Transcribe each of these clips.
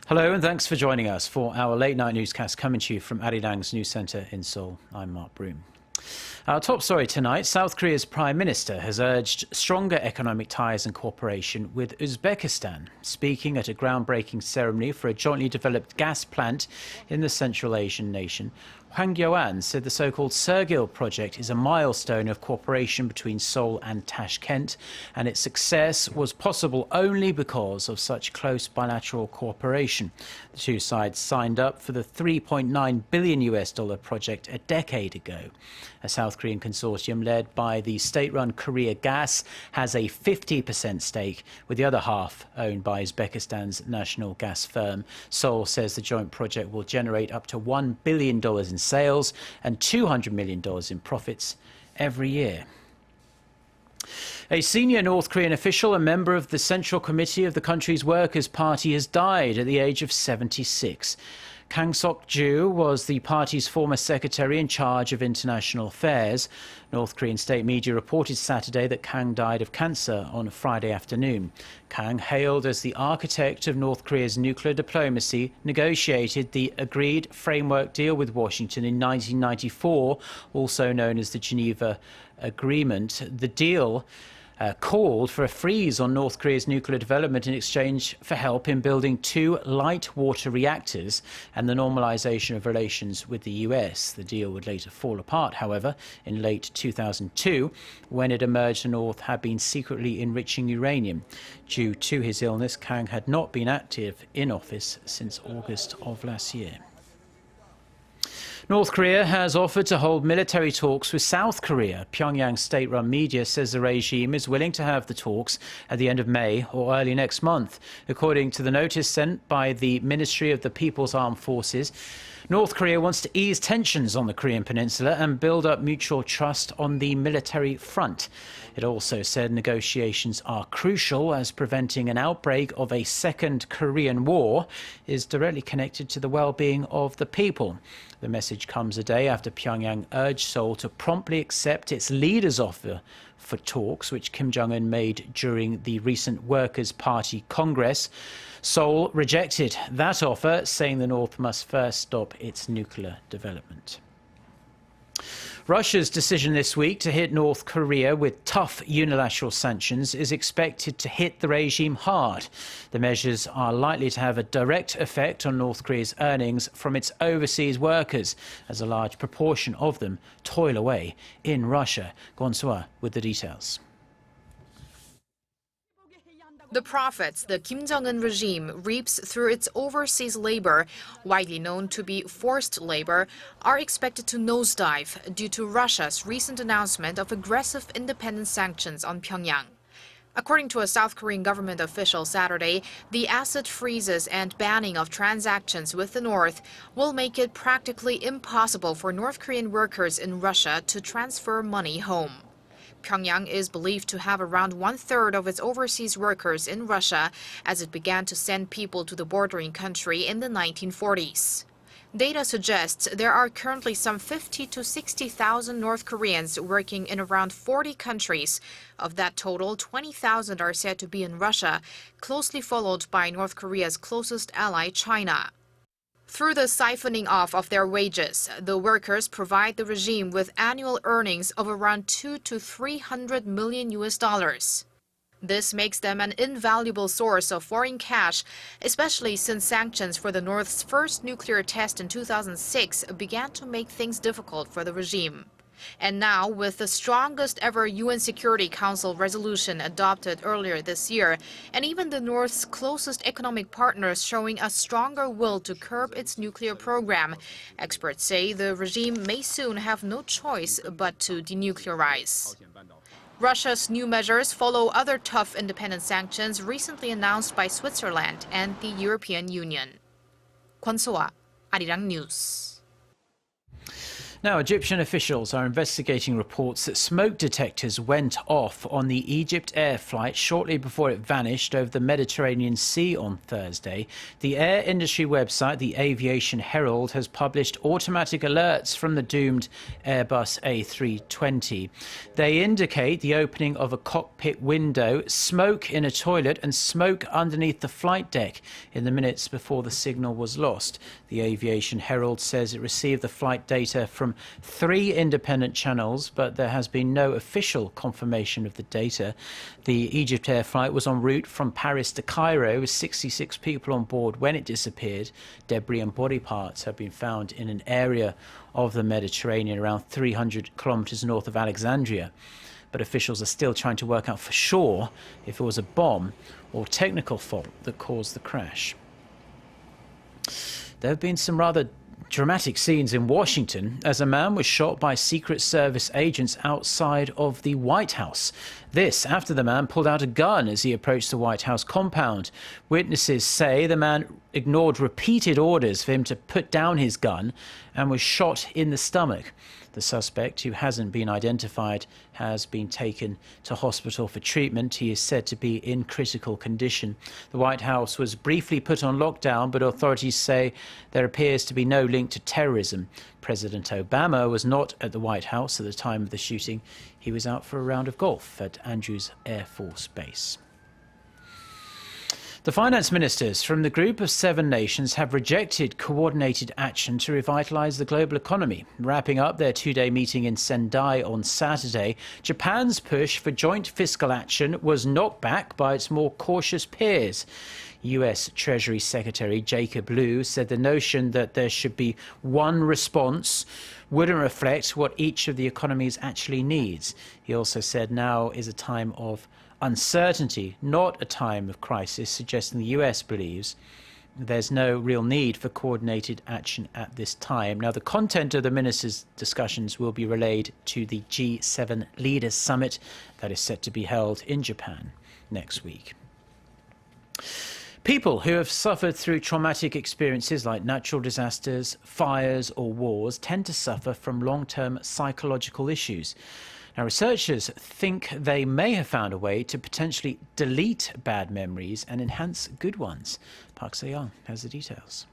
Hello and thanks for joining us for our late night newscast coming to you from Arirang's news centre in Seoul. I'm Mark Broom. Our top story tonight, South Korea's Prime Minister has urged stronger economic ties and cooperation with Uzbekistan, speaking at a groundbreaking ceremony for a jointly developed gas plant in the Central Asian nation. Hwang Kyo-an said the so-called Sergil project is a milestone of cooperation between Seoul and Tashkent, and its success was possible only because of such close bilateral cooperation. The two sides signed up for the $3.9 billion project a decade ago. A South Korean consortium led by the state-run Korea Gas has a 50% stake, with the other half owned by Uzbekistan's national gas firm. Seoul says the joint project will generate up to $1 billion in sales and $200 million in profits every year. A senior North Korean official, a member of the Central Committee of the country's Workers' Party, has died at the age of 76. Kang Sok-ju was the party's former secretary in charge of international affairs. North Korean state media reported Saturday that Kang died of cancer on Friday afternoon. Kang, hailed as the architect of North Korea's nuclear diplomacy, negotiated the agreed framework deal with Washington in 1994, also known as the Geneva Agreement. The deal called for a freeze on North Korea's nuclear development in exchange for help in building 2 light water reactors and the normalization of relations with the US. The deal would later fall apart, however, in late 2002, when it emerged the North had been secretly enriching uranium. Due to his illness, Kang had not been active in office since August of last year. North Korea has offered to hold military talks with South Korea. Pyongyang state-run media says the regime is willing to have the talks at the end of May or early next month. According to the notice sent by the Ministry of the People's Armed Forces, North Korea wants to ease tensions on the Korean peninsula and build up mutual trust on the military front. It also said negotiations are crucial as preventing an outbreak of a second Korean war is directly connected to the well-being of the people. The message comes a day after Pyongyang urged Seoul to promptly accept its leader's offer for talks, which Kim Jong-un made during the recent Workers' Party Congress. Seoul rejected that offer, saying the North must first stop its nuclear development. Russia's decision this week to hit North Korea with tough unilateral sanctions is expected to hit the regime hard. The measures are likely to have a direct effect on North Korea's earnings from its overseas workers, as a large proportion of them toil away in Russia. Kwon So-ah with the details. The profits the Kim Jong-un regime reaps through its overseas labor, widely known to be forced labor, are expected to nosedive due to Russia's recent announcement of aggressive independent sanctions on Pyongyang. According to a South Korean government official Saturday, the asset freezes and banning of transactions with the North will make it practically impossible for North Korean workers in Russia to transfer money home. Pyongyang is believed to have around 1/3 of its overseas workers in Russia, as it began to send people to the bordering country in the 1940s. Data suggests there are currently some 50,000 to 60,000 North Koreans working in around 40 countries. Of that total, 20,000 are said to be in Russia, closely followed by North Korea's closest ally, China. Through the siphoning off of their wages, the workers provide the regime with annual earnings of around $200 to $300 million. This makes them an invaluable source of foreign cash, especially since sanctions for the North's first nuclear test in 2006 began to make things difficult for the regime. And now, with the strongest ever UN Security Council resolution adopted earlier this year, and even the North's closest economic partners showing a stronger will to curb its nuclear program, experts say the regime may soon have no choice but to denuclearize. Russia's new measures follow other tough independent sanctions recently announced by Switzerland and the European Union. Kwon So-ah, Arirang News. Now, Egyptian officials are investigating reports that smoke detectors went off on the EgyptAir flight shortly before it vanished over the Mediterranean Sea on Thursday. The air industry website, the Aviation Herald, has published automatic alerts from the doomed Airbus A320. They indicate the opening of a cockpit window, smoke in a toilet and smoke underneath the flight deck in the minutes before the signal was lost. The Aviation Herald says it received the flight data from 3 independent channels, but there has been no official confirmation of the data. The EgyptAir flight was en route from Paris to Cairo with 66 people on board when it disappeared. Debris and body parts have been found in an area of the Mediterranean around 300 kilometers north of Alexandria. But officials are still trying to work out for sure if it was a bomb or technical fault that caused the crash. There have been some rather dramatic scenes in Washington as a man was shot by Secret Service agents outside of the White House. This after the man pulled out a gun as he approached the White House compound. Witnesses say the man ignored repeated orders for him to put down his gun and was shot in the stomach. The suspect, who hasn't been identified, has been taken to hospital for treatment. He is said to be in critical condition. The White House was briefly put on lockdown, but authorities say there appears to be no link to terrorism. President Obama was not at the White House at the time of the shooting. He was out for a round of golf at Andrews Air Force Base. The finance ministers from the group of 7 nations have rejected coordinated action to revitalise the global economy. Wrapping up their 2-day meeting in Sendai on Saturday, Japan's push for joint fiscal action was knocked back by its more cautious peers. US Treasury Secretary Jacob Lew said the notion that there should be one response wouldn't reflect what each of the economies actually needs. He also said now is a time of uncertainty, not a time of crisis, suggesting the US believes there's no real need for coordinated action at this time. Now, the content of the ministers' discussions will be relayed to the G7 Leaders Summit that is set to be held in Japan next week. People who have suffered through traumatic experiences like natural disasters, fires or wars tend to suffer from long-term psychological issues. Now, researchers think they may have found a way to potentially delete bad memories and enhance good ones. Park Se-young has the details.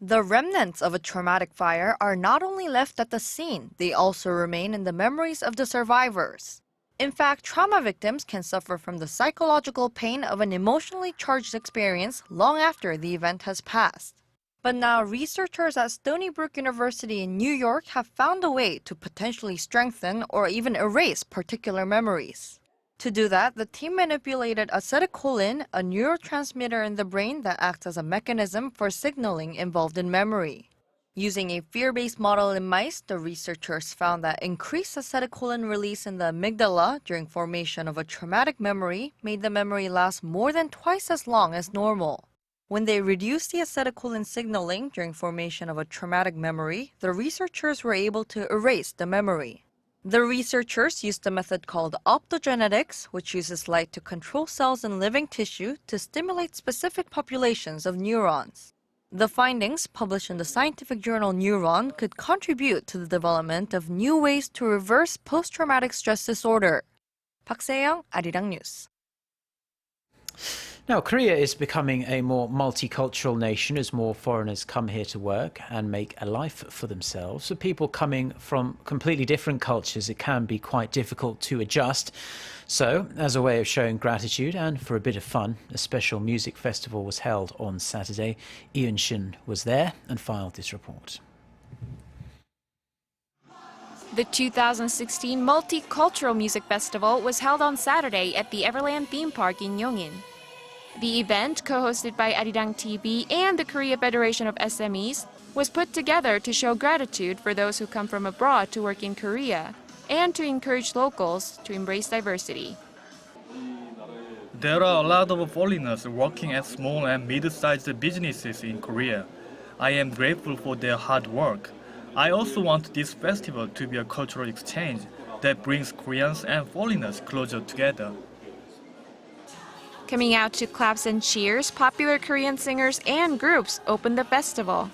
The remnants of a traumatic fire are not only left at the scene, they also remain in the memories of the survivors. In fact, trauma victims can suffer from the psychological pain of an emotionally charged experience long after the event has passed. But now researchers at Stony Brook University in New York have found a way to potentially strengthen or even erase particular memories. To do that, the team manipulated acetylcholine, a neurotransmitter in the brain that acts as a mechanism for signaling involved in memory. Using a fear-based model in mice, the researchers found that increased acetylcholine release in the amygdala during formation of a traumatic memory made the memory last more than twice as long as normal. When they reduced the acetylcholine signaling during formation of a traumatic memory, the researchers were able to erase the memory. The researchers used a method called optogenetics, which uses light to control cells in living tissue to stimulate specific populations of neurons. The findings, published in the scientific journal Neuron, could contribute to the development of new ways to reverse post-traumatic stress disorder. Park Se-young, Arirang News. Now, Korea is becoming a more multicultural nation as more foreigners come here to work and make a life for themselves. For people coming from completely different cultures, it can be quite difficult to adjust. So, as a way of showing gratitude and for a bit of fun, a special music festival was held on Saturday. Ian Shin was there and filed this report. The 2016 Multicultural Music Festival was held on Saturday at the Everland theme park in Yongin. The event, co-hosted by Arirang TV and the Korea Federation of SMEs, was put together to show gratitude for those who come from abroad to work in Korea and to encourage locals to embrace diversity. There are a lot of foreigners working at small and mid-sized businesses in Korea. I am grateful for their hard work. I also want this festival to be a cultural exchange that brings Koreans and foreigners closer together. Coming out to claps and cheers, popular Korean singers and groups opened the festival.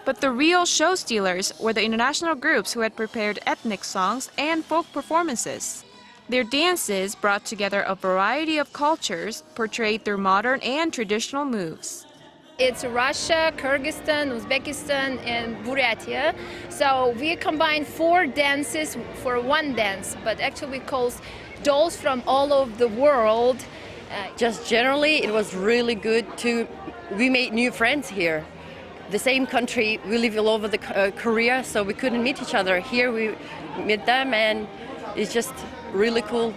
But the real show stealers were the international groups who had prepared ethnic songs and folk performances. Their dances brought together a variety of cultures portrayed through modern and traditional moves. It's Russia, Kyrgyzstan, Uzbekistan, and Buryatia. So we combined 4 dances for one dance, but actually we call dolls from all over the world. Just generally, it was really good we made new friends here. The same country, we live all over Korea, so we couldn't meet each other. Here we met them, and it's just really cool.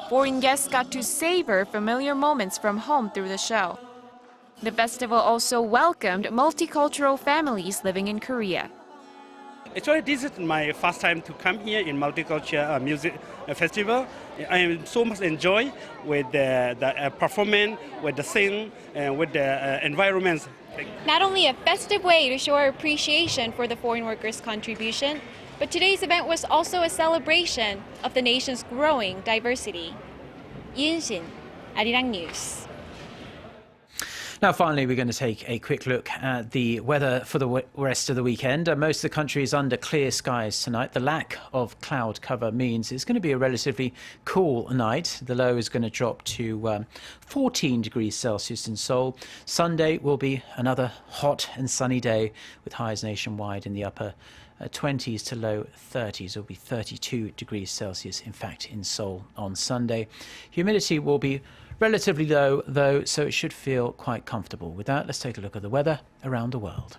Foreign guests got to savor familiar moments from home through the show. The festival also welcomed multicultural families living in Korea. Actually, this is my first time to come here in Multicultural Music Festival. I am so much enjoy with the performance, with the sing, and with the environment. Not only a festive way to show our appreciation for the foreign workers' contribution, but today's event was also a celebration of the nation's growing diversity. Yun-shin, Arirang News. Now, finally, we're going to take a quick look at the weather for the rest of the weekend. Most of the country is under clear skies tonight. The lack of cloud cover means it's going to be a relatively cool night. The low is going to drop to 14 degrees Celsius in Seoul. Sunday will be another hot and sunny day with highs nationwide in the upper 20s to low 30s. It will be 32 degrees Celsius, in fact, in Seoul on Sunday. Humidity will be relatively low, though, so it should feel quite comfortable. With that, let's take a look at the weather around the world.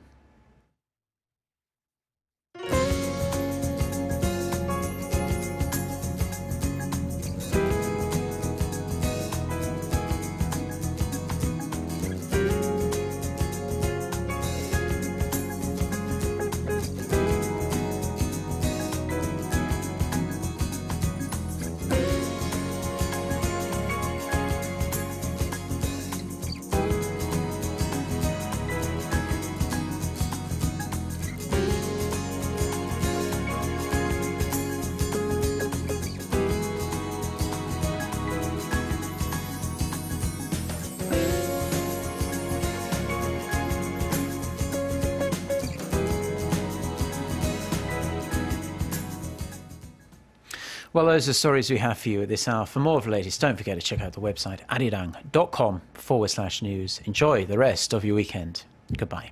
Well, those are stories we have for you at this hour. For more of the latest, don't forget to check out the website arirang.com/news. Enjoy the rest of your weekend. Goodbye.